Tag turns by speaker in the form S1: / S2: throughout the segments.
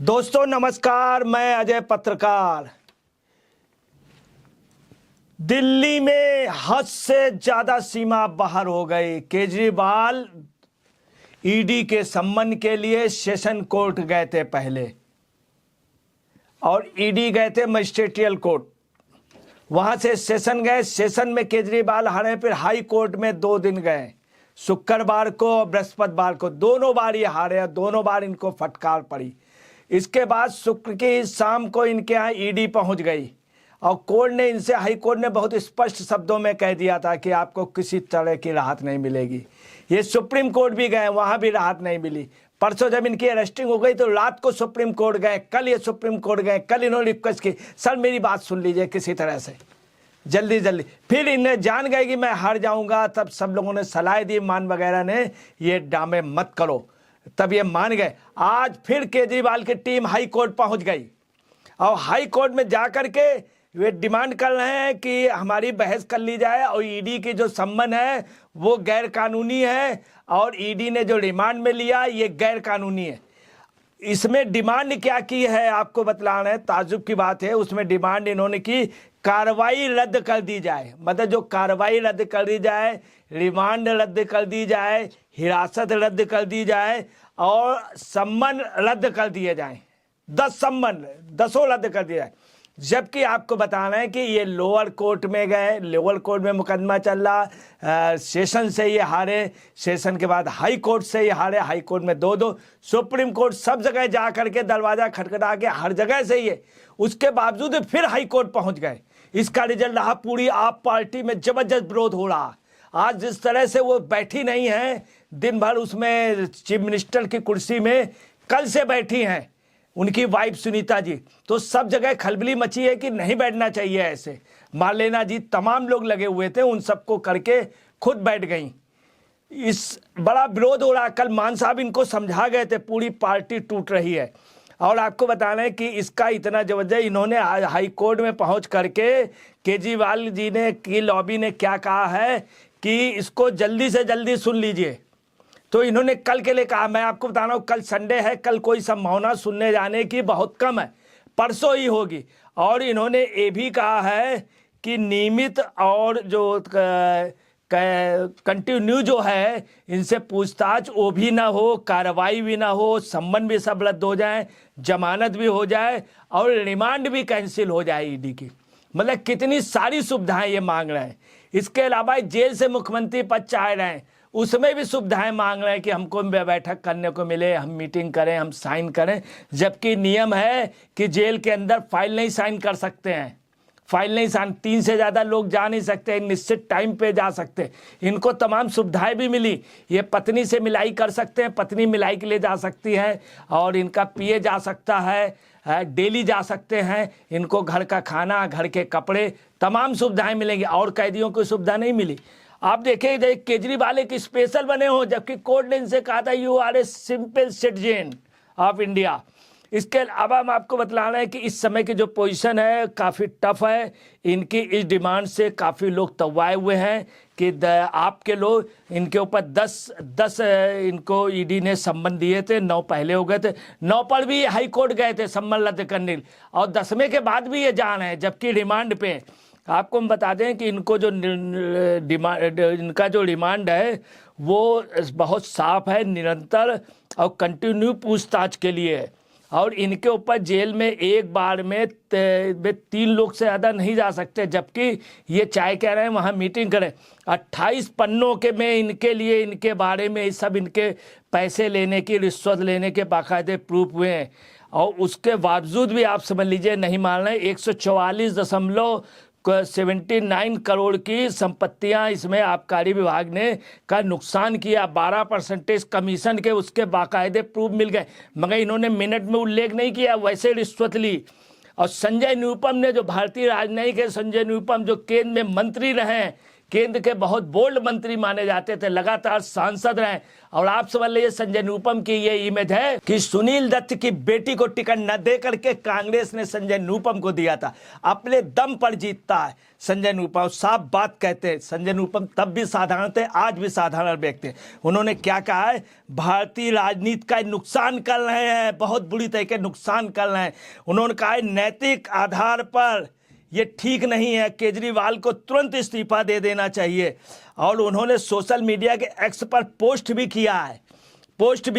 S1: दोस्तों नमस्कार, मैं अजय पत्रकार। दिल्ली में हद से ज्यादा सीमा बाहर हो गई। केजरीवाल ईडी के सम्मन के लिए सेशन कोर्ट गए थे पहले, और ईडी गए थे मजिस्ट्रेटियल कोर्ट। वहां से सेशन गए, सेशन में केजरीवाल हारे, फिर हाई कोर्ट में 2 दिन गए, शुक्रवार को और बृहस्पतिवार को। दोनों बार ये हारे और दोनों बार इनको फटकार पड़ी। इसके बाद शुक्र की शाम को इनके यहाँ ईडी पहुंच गई और कोर्ट ने इनसे, हाई कोर्ट ने बहुत स्पष्ट शब्दों में कह दिया था कि आपको किसी तरह की राहत नहीं मिलेगी। ये सुप्रीम कोर्ट भी गए, वहां भी राहत नहीं मिली। परसों जब इनकी अरेस्टिंग हो गई तो रात को सुप्रीम कोर्ट गए, कल ये सुप्रीम कोर्ट गए। कल इन्होंने रिक्वेस्ट की, सर मेरी बात सुन लीजिए किसी तरह से, जल्दी जल्दी। फिर इन्हें जान गए कि मैं हार जाऊंगा, तब सब लोगों ने सलाह दी, मान वगैरह ने, ये ड्रामे मत करो, तब ये मान गए। आज फिर केजरीवाल की टीम हाई कोर्ट पहुंच गई और हाई कोर्ट में जाकर के वे डिमांड कर रहे हैं कि हमारी बहस कर ली जाए और ईडी की जो सम्मन है वो गैर कानूनी है, और ईडी ने जो रिमांड में लिया ये गैर कानूनी है। इसमें डिमांड क्या की है आपको बतला रहे हैं, ताज्जुब की बात है। उसमें डिमांड इन्होंने की, कार्रवाई रद्द कर दी जाए, मतलब जो कार्रवाई रद्द कर दी जाए, रिमांड रद्द कर दी जाए, हिरासत रद्द कर दी जाए और सम्मन रद्द कर दिए जाए। 10 सम्मन, 10 रद्द कर दिया जाए। जबकि आपको बताना है कि ये लोअर कोर्ट में गए, लोअर कोर्ट में मुकदमा चल रहा, सेशन से ये हारे, सेशन के बाद हाई कोर्ट से ये हारे, हाई कोर्ट में 2-2, सुप्रीम कोर्ट, सब जगह जा करके दरवाजा खटखटा के हर जगह से ये, उसके बावजूद फिर हाई कोर्ट पहुंच गए। इसका रिजल्ट रहा, पूरी आप पार्टी में जबरदस्त विरोध हो रहा। आज जिस तरह से वो बैठी नहीं है दिन भर उसमें चीफ मिनिस्टर की कुर्सी में, कल से बैठी हैं उनकी वाइफ सुनीता जी, तो सब जगह खलबली मची है कि नहीं बैठना चाहिए ऐसे। मार्लेना जी, तमाम लोग लगे हुए थे, उन सबको करके खुद बैठ गई। इस बड़ा विरोध हो रहा। कल मान साहब इनको समझा गए थे, पूरी पार्टी टूट रही है। और आपको बताना है कि इसका इतना जबरदस्त, इन्होंने हाई कोर्ट में पहुंच करके केजरीवाल जी ने की लॉबी ने क्या कहा है कि इसको जल्दी से जल्दी सुन लीजिए। तो इन्होंने कल के लिए कहा, मैं आपको बता रहा हूँ कल संडे है, कल कोई संभावना सुनने जाने की बहुत कम है, परसों ही होगी। और इन्होंने ये भी कहा है कि नियमित और जो कंटिन्यू जो है इनसे पूछताछ वो भी ना हो, कार्रवाई भी ना हो, सम्मन भी सब रद्द हो जाए, जमानत भी हो जाए और रिमांड भी कैंसिल हो जाए ईडी की। मतलब कितनी सारी सुविधाएं ये मांग रहे हैं। इसके अलावा जेल से मुख्यमंत्री पद चाह रहे हैं, उसमें भी सुविधाएं मांग रहे हैं कि हमको बैठक करने को मिले, हम मीटिंग करें, हम साइन करें। जबकि नियम है कि जेल के अंदर फाइल नहीं साइन कर सकते हैं, फाइल नहीं साइन, 3 से ज़्यादा लोग जा नहीं सकते, एक निश्चित टाइम पे जा सकते। इनको तमाम सुविधाएं भी मिली, ये पत्नी से मिलाई कर सकते हैं, पत्नी मिलाई के लिए जा सकती है, और इनका पीए जा सकता है, डेली जा सकते हैं, इनको घर का खाना, घर के कपड़े, तमाम सुविधाएं मिलेंगी। और कैदियों को सुविधा नहीं मिली। आप देखिए केजरीवाल एक स्पेशल बने हो, जबकि कोर्ट ने इनसे कहा था you are a simple citizen of India. इसके अलावा हम आपको बतला रहे हैं कि इस समय की जो पोजीशन है काफ़ी टफ है। इनकी इस डिमांड से काफ़ी लोग तवाए हुए हैं कि आपके लोग, इनके ऊपर 10 इनको ईडी ने सम्मन दिए थे, 9 पहले हो गए थे, 9 पर भी हाई कोर्ट गए थे सम्मन रद्द करने, और 10वें के बाद भी ये जान है। जबकि रिमांड पे आपको हम बता दें कि इनको जो इनका जो रिमांड है वो बहुत साफ है, निरंतर और कंटिन्यू पूछताछ के लिए है। और इनके ऊपर जेल में एक बार में 3 लोग से ज़्यादा नहीं जा सकते, जबकि ये चाहे कह रहे हैं वहाँ मीटिंग करें। 28 पन्नों के में इनके लिए, इनके बारे में सब इनके पैसे लेने की, रिश्वत लेने के बाकायदे प्रूफ हुए हैं, और उसके बावजूद भी आप समझ लीजिए नहीं मान रहे। 144.79 करोड़ की संपत्तियां इसमें आबकारी विभाग ने का नुकसान किया, 12% कमीशन के उसके बाकायदे प्रूफ मिल गए, मगर इन्होंने मिनट में उल्लेख नहीं किया, वैसे रिश्वत ली। और संजय निरुपम ने, जो भारतीय राजनयिक है, संजय निरुपम जो केंद्र में मंत्री रहे हैं, केंद्र के बहुत बोल्ड मंत्री माने जाते थे, लगातार सांसद रहे। और आप समझ लीजिए संजय निरुपम की ये इमेज है कि सुनील दत्त की बेटी को टिकट न दे करके कांग्रेस ने संजय निरुपम को दिया था। अपने दम पर जीतता है संजय निरुपम, साफ बात कहते हैं। संजय निरुपम तब भी साधारण थे, आज भी साधारण व्यक्ति हैं। उन्होंने क्या कहा है, भारतीय राजनीति का नुकसान कर रहे हैं, बहुत बुरी तरीके नुकसान कर रहे हैं। उन्होंने कहा है नैतिक आधार पर ये ठीक नहीं है, केजरीवाल को तुरंत इस्तीफा दे देना चाहिए। और उन्होंने सोशल मीडिया के एक्स पर पोस्ट भी किया है, पोस्ट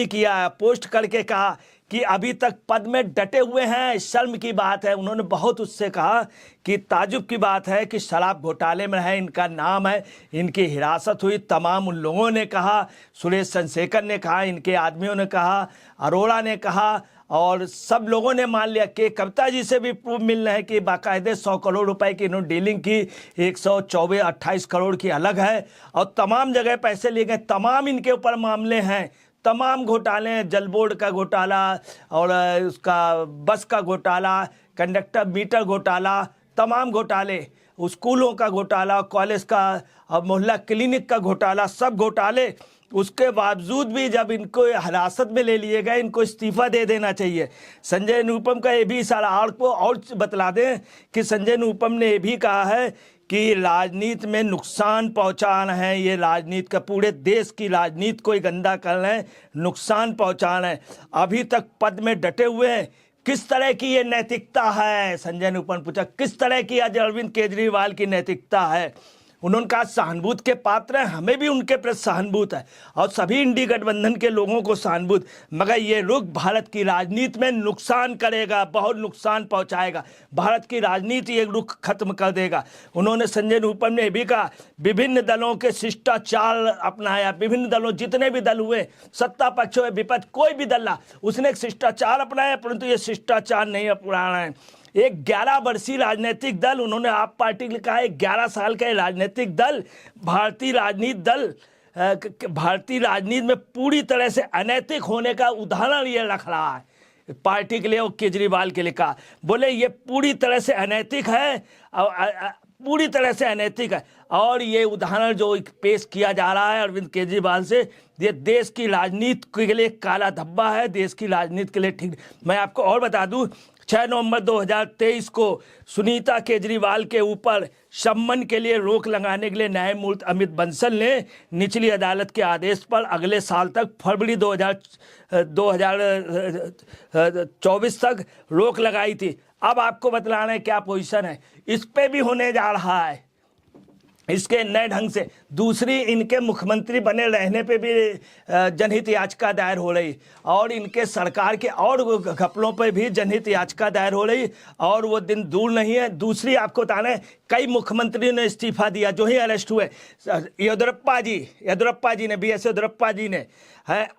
S1: करके कहा कि अभी तक पद में डटे हुए हैं, शर्म की बात है। उन्होंने बहुत उससे कहा कि ताजुब की बात है कि शराब घोटाले में है, इनका नाम है, इनकी हिरासत हुई। तमाम उन लोगों ने कहा, सुरेश चंद्रशेखर ने कहा, इनके आदमियों ने कहा, अरोड़ा ने कहा, और सब लोगों ने मान लिया कि कविता जी से भी प्रूफ मिल रहे हैं कि बाकायदे 100 करोड़ रुपए की इन्होंने डीलिंग की, 128 करोड़ की अलग है, और तमाम जगह पैसे लिए गए। तमाम इनके ऊपर मामले हैं, तमाम घोटाले हैं, जल बोर्ड का घोटाला और उसका बस का घोटाला, कंडक्टर मीटर घोटाला, तमाम घोटाले, स्कूलों का घोटाला, कॉलेज का और मोहल्ला क्लिनिक का घोटाला, सब घोटाले। उसके बावजूद भी जब इनको हिरासत में ले लिए गए, इनको इस्तीफा दे देना चाहिए। संजय निरुपम का ये भी इशारा, और बतला दें कि संजय निरुपम ने ये भी कहा है कि राजनीति में नुकसान पहुंचा रहे हैं, ये राजनीति का पूरे देश की राजनीति को ही गंदा कर रहे हैं, नुकसान पहुंचा रहे हैं। अभी तक पद में डटे हुए हैं, किस तरह की ये नैतिकता है? संजय निरुपम ने पूछा किस तरह की आज अरविंद केजरीवाल की नैतिकता है। उन्होंने कहा सहानुभूति के पात्र हैं, हमें भी उनके प्रति सहानुभूति है और सभी इंडी गठबंधन के लोगों को सहानुभूति, मगर ये रुख भारत की राजनीति में नुकसान करेगा, बहुत नुकसान पहुंचाएगा, भारत की राजनीति ये रुख खत्म कर देगा। उन्होंने संजय निरुपम ने भी कहा विभिन्न दलों के शिष्टाचार अपनाया, विभिन्न दलों जितने भी दल हुए, सत्ता पक्ष हो विपक्ष, कोई भी दल, उसने एक शिष्टाचार अपनाया, परंतु ये शिष्टाचार नहीं अपना रहे हैं। एक 11 वर्षीय राजनीतिक दल, उन्होंने आप पार्टी ने कहा 11 साल का राजनीतिक दल, भारतीय राजनीति में पूरी तरह से अनैतिक होने का उदाहरण ये रख रहा है पार्टी के लिए और केजरीवाल के लिए। कहा बोले ये पूरी तरह से अनैतिक है, पूरी तरह से अनैतिक है। और ये उदाहरण जो पेश किया जा रहा है अरविंद केजरीवाल से, ये देश की राजनीति के लिए काला धब्बा है, देश की राजनीति के लिए ठीक। मैं आपको और बता दूं 6 नवंबर 2023 को सुनीता केजरीवाल के ऊपर सम्मन के लिए रोक लगाने के लिए न्यायमूर्ति अमित बंसल ने निचली अदालत के आदेश पर अगले साल तक फरवरी 2024 तक रोक लगाई थी। अब आपको बतलाना है क्या पोजीशन है, इस पे भी होने जा रहा है इसके नए ढंग से। दूसरी, इनके मुख्यमंत्री बने रहने पे भी जनहित याचिका दायर हो रही और इनके सरकार के और घपलों पे भी जनहित याचिका दायर हो रही और वो दिन दूर नहीं है। दूसरी आपको बताना है कई मुख्यमंत्रियों ने इस्तीफा दिया जो ही अरेस्ट हुए। येदियुरप्पा जी ने, BS येदियुरप्पा जी ने, है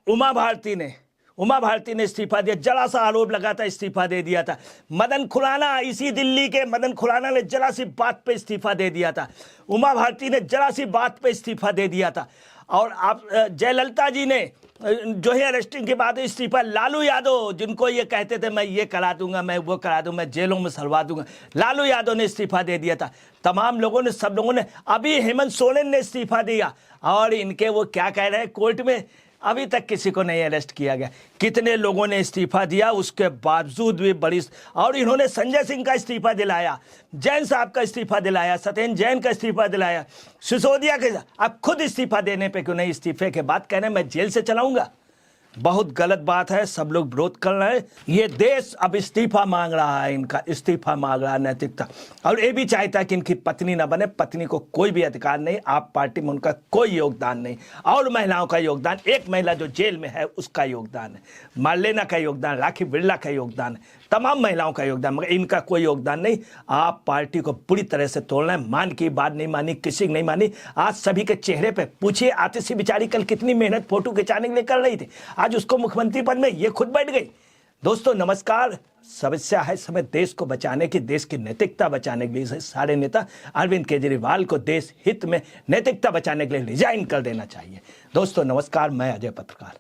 S1: उमा भारती ने इस्तीफा दिया, जरा सा आरोप लगा था इस्तीफा दे दिया था। मदन खुराना, इसी दिल्ली के मदन खुराना ने जरा सी बात पे इस्तीफा दे दिया था, उमा भारती ने जरा सी बात पे इस्तीफा दे दिया था। और आप जयललिता जी ने जो है अरेस्टिंग के बाद इस्तीफा, लालू यादव जिनको ये कहते थे मैं ये करा दूंगा, मैं वो करा दूंगा, मैं जेलों में सलवा दूंगा, लालू यादव ने इस्तीफा दे दिया था। तमाम लोगों ने, सब लोगों ने, अभी हेमंत सोरेन ने इस्तीफा दिया और इनके वो क्या कह रहे हैं कोर्ट में, अभी तक किसी को नहीं अरेस्ट किया गया। कितने लोगों ने इस्तीफा दिया, उसके बावजूद भी बड़ी, और इन्होंने संजय सिंह का इस्तीफा दिलाया, जैन साहब का इस्तीफा दिलाया, सत्येंद्र जैन का इस्तीफा दिलाया, सिसोदिया के, अब खुद इस्तीफा देने पे क्यों नहीं? इस्तीफे के बाद कह रहे हैं मैं जेल से चलाऊंगा। बहुत गलत बात है, सब लोग विरोध कर रहे हैं। ये देश अब इस्तीफा मांग रहा है, इनका इस्तीफा मांग रहा है, नैतिकता। और ये भी चाहता है कि इनकी पत्नी ना बने, पत्नी को कोई भी अधिकार नहीं, आप पार्टी में उनका कोई योगदान नहीं। और महिलाओं का योगदान, एक महिला जो जेल में है उसका योगदान है, मार्लेना का योगदान, राखी बिरला का योगदान है, तमाम महिलाओं का योगदान, मगर इनका कोई योगदान नहीं। आप पार्टी को बुरी तरह से तोड़ना है। मान की बात नहीं मानी, किसी की नहीं मानी। आज सभी के चेहरे पे पूछिए, आतिशी बेचारी कल कितनी मेहनत फोटो खिंचाने के लिए कर रही थी, आज उसको मुख्यमंत्री पद में ये खुद बैठ गई। दोस्तों नमस्कार, समस्या है समय देश को बचाने की, देश की नैतिकता बचाने के लिए सारे नेता अरविंद केजरीवाल को देश हित में नैतिकता बचाने के लिए रिजाइन कर देना चाहिए। दोस्तों नमस्कार, मैं अजय पत्रकार।